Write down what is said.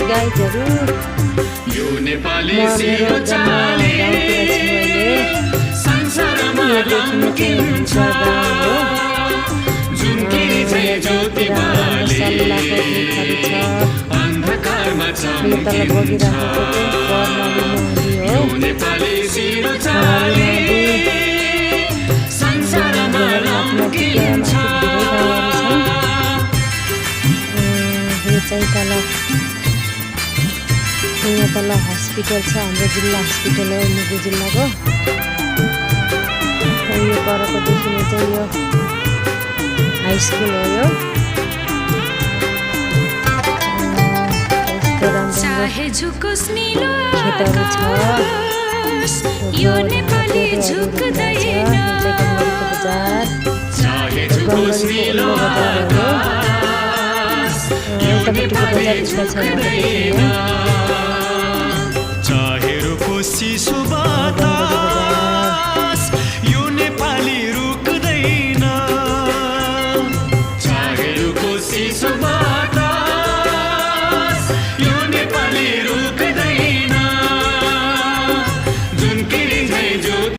गाइजहरू यो नेपाली मेरो सिरो चाले संसारमा लम्किन्छ झुम्किरी चाहिँ ज्योति बाले अन्धकारमा चम्किन्छ यो नेपाली सिरो चाले संसारमा लम्किन्छ यहाँ तल हस्पिटल छ हाम्रो जिल्ला हस्पिटल हो मुगु जिल्लाको यो परको देखिने चाहिँ यो हाई स्कुल हो यो खेतहरू छ यो नेपाली झुक्दैन यो नेपाली झुक्दैन